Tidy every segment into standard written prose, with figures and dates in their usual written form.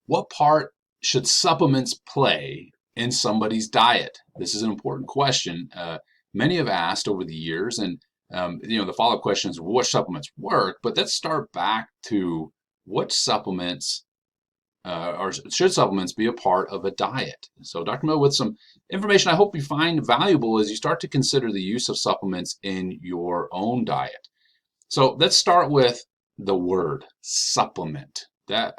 What part should supplements play in somebody's diet? This is an important question. Many have asked over the years, and the follow-up question is, what supplements work? But let's start back to what supplements or should supplements be a part of a diet? So, Dr. Mill, with some information I hope you find valuable as you start to consider the use of supplements in your own diet. So, let's start with the word supplement. That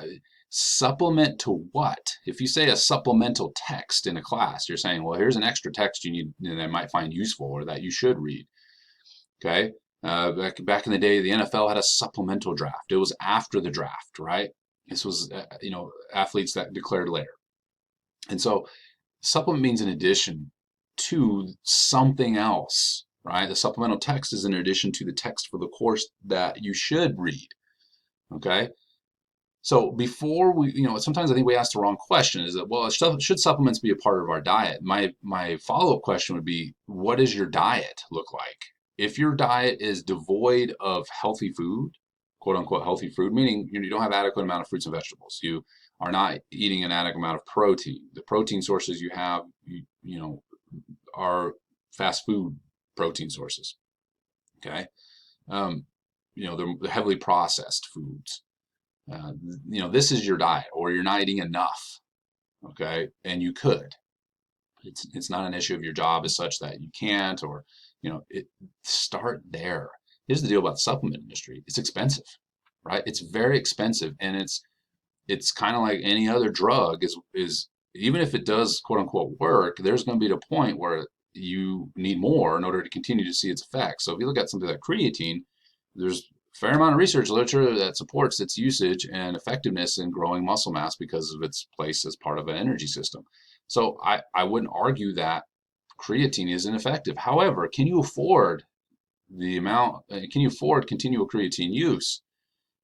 supplement to what? If you say a supplemental text in a class, you're saying, well, here's an extra text you need that I might find useful or that you should read. Okay. Back in the day, the NFL had a supplemental draft. It was after the draft, right? This was, athletes that declared later. And so supplement means in addition to something else, right? The supplemental text is in addition to the text for the course that you should read. Okay. So before we, sometimes I think we ask the wrong question. Is that, well, should supplements be a part of our diet? My follow-up question would be, what does your diet look like? If your diet is devoid of healthy food, quote unquote healthy food, meaning you don't have adequate amount of fruits and vegetables, you are not eating an adequate amount of protein. The protein sources you have, are fast food protein sources. Okay, they're heavily processed foods. This is your diet, or you're not eating enough. Okay, and you could. It's not an issue of your job is such that you can't, or start there. Here's the deal about the supplement industry. It's expensive, right? It's very expensive, and it's kind of like any other drug is even if it does quote unquote work, there's going to be a point where you need more in order to continue to see its effects. So if you look at something like creatine, there's a fair amount of research literature that supports its usage and effectiveness in growing muscle mass because of its place as part of an energy system. So I wouldn't argue that creatine isn't effective. However, can you afford can you afford continual creatine use?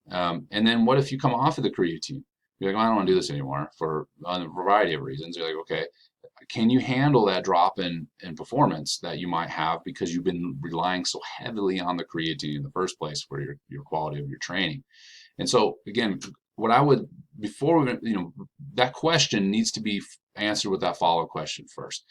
And then what if you come off of the creatine? You're like, well, I don't want to do this anymore for a variety of reasons. You're like, okay, can you handle that drop in performance that you might have because you've been relying so heavily on the creatine in the first place for your quality of your training? And so again, what I would before that question needs to be answered with that follow-up question first.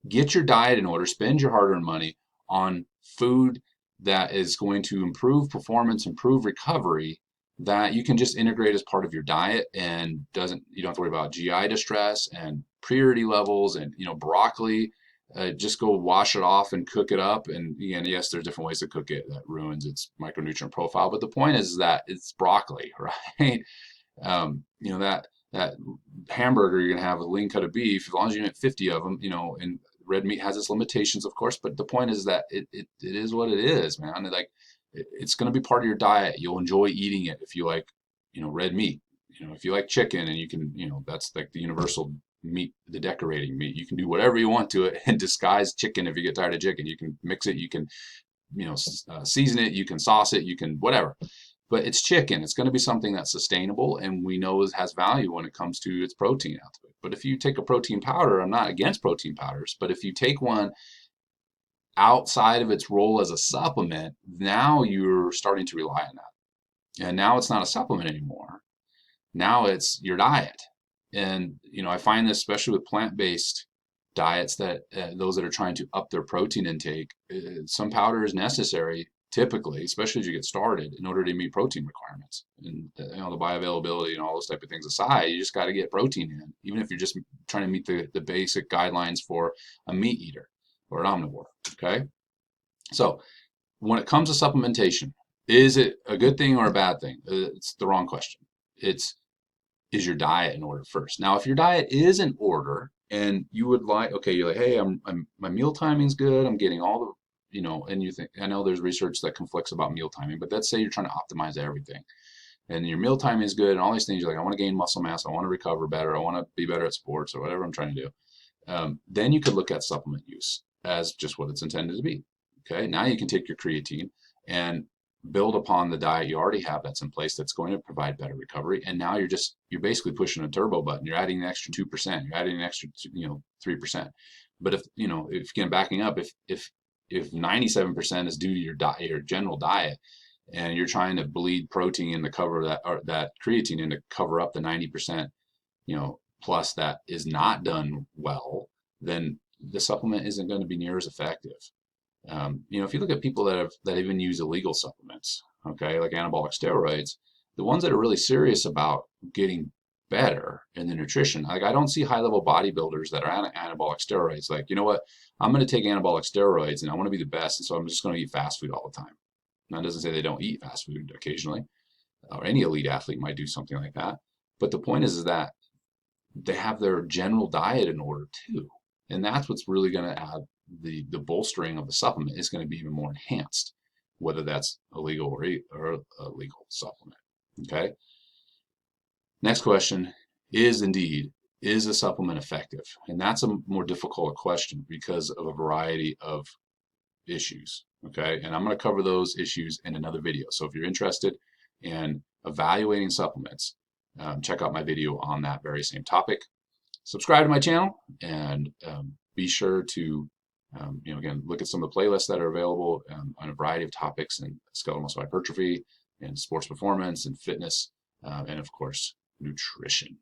Get your diet in order, spend your hard-earned money on food that is going to improve performance, improve recovery, that you can just integrate as part of your diet and you don't have to worry about GI distress and purity levels and broccoli. Just go wash it off and cook it up. And again, yes, there's different ways to cook it that ruins its micronutrient profile. But the point is that it's broccoli, right? That hamburger you're gonna have with a lean cut of beef, as long as you eat 50 of them, and red meat has its limitations, of course, but the point is that it is what it is, man. Like it's going to be part of your diet. You'll enjoy eating it if you like, red meat. If you like chicken and you can, that's like the universal meat, the decorating meat. You can do whatever you want to it and disguise chicken if you get tired of chicken. You can mix it. You can, season it. You can sauce it. You can whatever. But it's chicken. It's going to be something that's sustainable, and we know it has value when it comes to its protein output. But if you take a protein powder, I'm not against protein powders, but if you take one outside of its role as a supplement, now you're starting to rely on that. And now it's not a supplement anymore. Now it's your diet. And, I find this especially with plant-based diets that those that are trying to up their protein intake, some powder is necessary typically, especially as you get started, in order to meet protein requirements. And the bioavailability and all those type of things aside, you just got to get protein in, even if you're just trying to meet the basic guidelines for a meat eater or an omnivore. Okay, so when it comes to supplementation, is it a good thing or a bad thing? It's the wrong question. Is your diet in order first? Now, if your diet is in order and you would you're like, hey, my meal timing's good, I'm getting all the and you think, I know there's research that conflicts about meal timing, but let's say you're trying to optimize everything and your meal timing is good and all these things, you're like, I want to gain muscle mass, I want to recover better, I want to be better at sports or whatever I'm trying to do. Then you could look at supplement use as just what it's intended to be. Okay, now you can take your creatine and build upon the diet you already have that's in place that's going to provide better recovery. And now you're basically pushing a turbo button. You're adding an extra 2%, you're adding an extra 3%. But if again, backing up, if 97% is due to your general diet, and you're trying to bleed protein in to cover that, or that creatine in to cover up the 90% plus that is not done well, then the supplement isn't going to be near as effective. If you look at people that even use illegal supplements, okay, like anabolic steroids, the ones that are really serious about getting better in the nutrition, like I don't see high-level bodybuilders that are on anabolic steroids. Like, you know what, I'm going to take anabolic steroids and I want to be the best, and so I'm just going to eat fast food all the time. Now, that doesn't say they don't eat fast food occasionally, or any elite athlete might do something like that. But the point is that they have their general diet in order too. And that's what's really going to add the bolstering of the supplement is going to be even more enhanced, whether that's illegal or a legal supplement. Okay. Next question is a supplement effective? And that's a more difficult question because of a variety of issues. Okay. And I'm going to cover those issues in another video. So if you're interested in evaluating supplements, check out my video on that very same topic. Subscribe to my channel and be sure to, again, look at some of the playlists that are available on a variety of topics in skeletal muscle hypertrophy and sports performance and fitness, and of course, nutrition.